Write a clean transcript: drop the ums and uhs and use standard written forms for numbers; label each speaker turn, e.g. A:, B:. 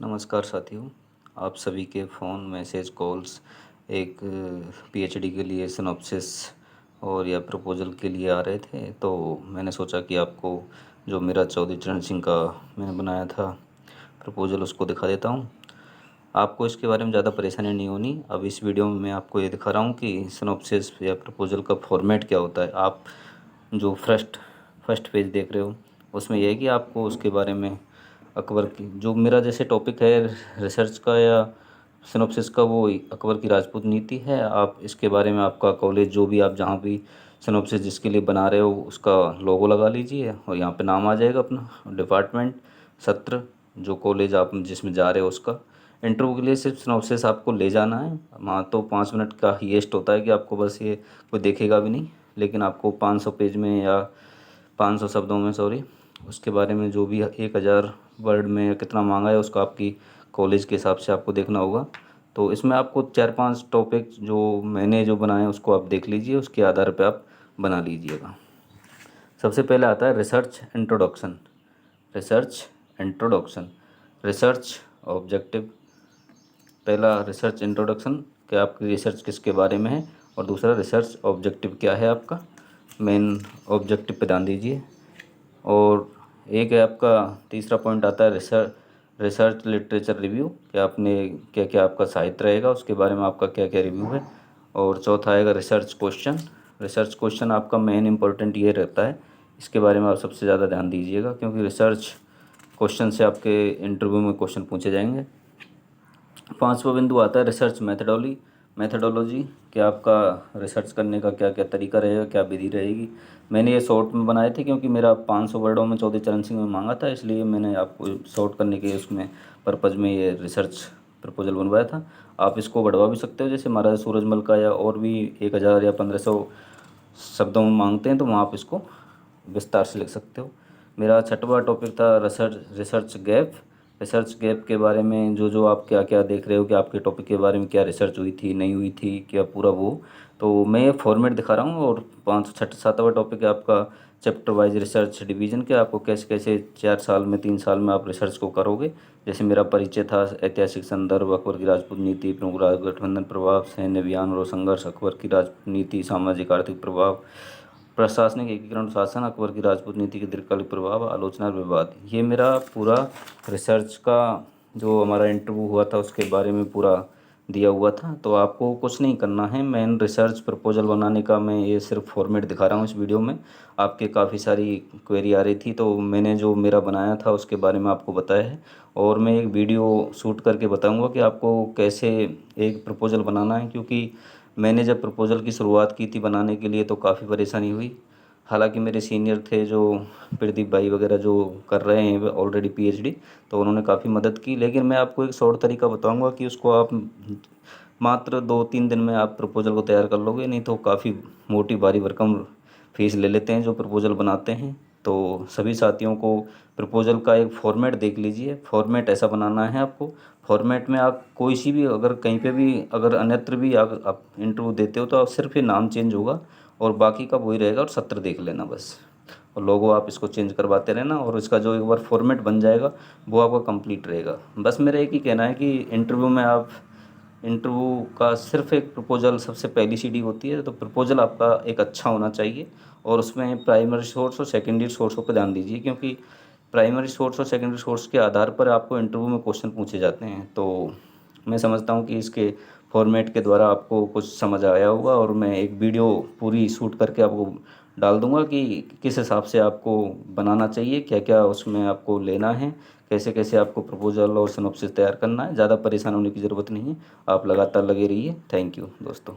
A: नमस्कार साथियों। आप सभी के फ़ोन मैसेज कॉल्स एक पीएचडी के लिए सिनॉप्सिस और या प्रपोज़ल के लिए आ रहे थे, तो मैंने सोचा कि आपको जो मेरा चौधरी चरण सिंह का मैंने बनाया था प्रपोज़ल उसको दिखा देता हूँ। आपको इसके बारे में ज़्यादा परेशानी नहीं होनी। अब इस वीडियो में मैं आपको ये दिखा रहा हूँ कि सिनॉप्सिस या प्रपोज़ल का फॉर्मेट क्या होता है। आप जो फर्स्ट पेज देख रहे हो उसमें यह है कि आपको उसके बारे में अकबर की जो मेरा जैसे टॉपिक है रिसर्च का या सिनॉप्सिस का, वो अकबर की राजपूत नीति है। आप इसके बारे में आपका कॉलेज जो भी आप जहाँ भी सिनॉप्सिस जिसके लिए बना रहे हो उसका लोगो लगा लीजिए और यहाँ पे नाम आ जाएगा अपना, डिपार्टमेंट, सत्र, जो कॉलेज आप जिसमें जा रहे हो उसका। इंटरव्यू के लिए सिर्फ सिनॉप्सिस आपको ले जाना है। वहाँ तो 5 मिनट का हाईएस्ट होता है कि आपको बस ये कोई देखेगा भी नहीं, लेकिन आपको 500 पेज में या 500 शब्दों में, सॉरी, उसके बारे में जो भी 1000 वर्ड में कितना मांगा है उसका आपकी कॉलेज के हिसाब से आपको देखना होगा। तो इसमें आपको 4-5 टॉपिक जो मैंने जो बनाए हैं उसको आप देख लीजिए, उसके आधार पे आप बना लीजिएगा। सबसे पहले आता है research introduction. Research introduction, research objective. पहला रिसर्च इंट्रोडक्शन, कि आपकी रिसर्च किसके बारे में है, और दूसरा रिसर्च ऑब्जेक्टिव क्या है आपका, मेन ऑब्जेक्टिव पे ध्यान दीजिए। और एक है आपका तीसरा पॉइंट आता है रिसर्च लिटरेचर रिव्यू, कि आपने क्या क्या आपका साहित्य रहेगा उसके बारे में आपका क्या क्या रिव्यू है। और चौथा आएगा रिसर्च क्वेश्चन। रिसर्च क्वेश्चन आपका मेन इंपॉर्टेंट ये रहता है, इसके बारे में आप सबसे ज़्यादा ध्यान दीजिएगा, क्योंकि रिसर्च क्वेश्चन से आपके इंटरव्यू में क्वेश्चन पूछे जाएंगे। पांचवा बिंदु आता है रिसर्च मैथडोलॉजी, कि आपका रिसर्च करने का क्या क्या तरीका रहेगा, क्या विधि रहेगी। मैंने ये शॉर्ट में बनाए थे क्योंकि मेरा 500 वर्डों में चौधरी चरण सिंह में मांगा था, इसलिए मैंने आपको शॉर्ट करने के उसमें पर्पज़ में ये रिसर्च प्रपोजल बनवाया था। आप इसको बढ़वा भी सकते हो, जैसे महाराजा सूरजमल का या और भी 1000 या 1500 शब्दों में मांगते हैं, तो वहाँ आप इसको विस्तार से लिख सकते हो। मेरा छठवां टॉपिक था रिसर्च गैप। रिसर्च गैप के बारे में जो जो आप क्या क्या देख रहे हो कि आपके टॉपिक के बारे में क्या रिसर्च हुई थी, नहीं हुई थी, क्या पूरा वो, तो मैं ये फॉर्मेट दिखा रहा हूँ। और 5 छठा 7वां टॉपिक है आपका चैप्टर वाइज रिसर्च डिवीजन, के आपको कैसे कैसे 4 साल में 3 साल में आप रिसर्च को करोगे। जैसे मेरा परिचय था ऐतिहासिक संदर्भ, अकबर की राजपूत नीति, प्रमुख गठबंधन प्रभाव, सैन्य अभियान और संघर्ष, अकबर की राजपूत नीति, सामाजिक आर्थिक प्रभाव, प्रशासनिक एकीकरण, शासन, अकबर की राजपूत नीति के दीर्घकालिक प्रभाव, आलोचना और विवाद। ये मेरा पूरा रिसर्च का जो हमारा इंटरव्यू हुआ था उसके बारे में पूरा दिया हुआ था। तो आपको कुछ नहीं करना है, मेन रिसर्च प्रपोजल बनाने का मैं ये सिर्फ फॉर्मेट दिखा रहा हूँ इस वीडियो में। आपके काफ़ी सारी क्वेरी आ रही थी, तो मैंने जो मेरा बनाया था उसके बारे में आपको बताया है। और मैं एक वीडियो शूट करके बताऊँगा कि आपको कैसे एक प्रपोजल बनाना है, क्योंकि मैंने जब प्रपोज़ल की शुरुआत की थी बनाने के लिए तो काफ़ी परेशानी हुई। हालांकि मेरे सीनियर थे जो प्रदीप भाई वगैरह जो कर रहे हैं ऑलरेडी पीएचडी, तो उन्होंने काफ़ी मदद की। लेकिन मैं आपको एक शॉर्ट तरीका बताऊंगा कि उसको आप मात्र 2-3 दिन में आप प्रपोज़ल को तैयार कर लोगे। नहीं तो काफ़ी मोटी भारी भरकम फीस ले लेते हैं जो प्रपोज़ल बनाते हैं। तो सभी साथियों को प्रपोज़ल का एक फॉर्मेट देख लीजिए। फॉर्मेट ऐसा बनाना है आपको, फॉर्मेट में आप कोई सी भी अगर कहीं पे भी अगर अन्यत्र भी अगर आप इंटरव्यू देते हो तो आप सिर्फ ये नाम चेंज होगा और बाकी का वही रहेगा, और सत्र देख लेना बस। और लोगो आप इसको चेंज करवाते रहना, और इसका जो एक बार फॉर्मेट बन जाएगा वो आपका कंप्लीट रहेगा। बस मेरा एक ही कहना है कि इंटरव्यू में आप इंटरव्यू का सिर्फ एक प्रपोजल सबसे पहली सीढ़ी होती है, तो प्रपोजल आपका एक अच्छा होना चाहिए। और उसमें प्राइमरी सोर्स और सेकेंडरी सोर्सों पर ध्यान दीजिए, क्योंकि प्राइमरी सोर्स और सेकेंडरी सोर्स के आधार पर आपको इंटरव्यू में क्वेश्चन पूछे जाते हैं। तो मैं समझता हूँ कि इसके फॉर्मेट के द्वारा आपको कुछ समझ आया होगा, और मैं एक वीडियो पूरी शूट करके आपको डाल दूंगा कि किस हिसाब से आपको बनाना चाहिए, क्या क्या उसमें आपको लेना है, कैसे कैसे आपको प्रपोजल और सिनॉप्सिस तैयार करना है। ज़्यादा परेशान होने की ज़रूरत नहीं है, आप लगातार लगे रहिए। थैंक यू दोस्तों।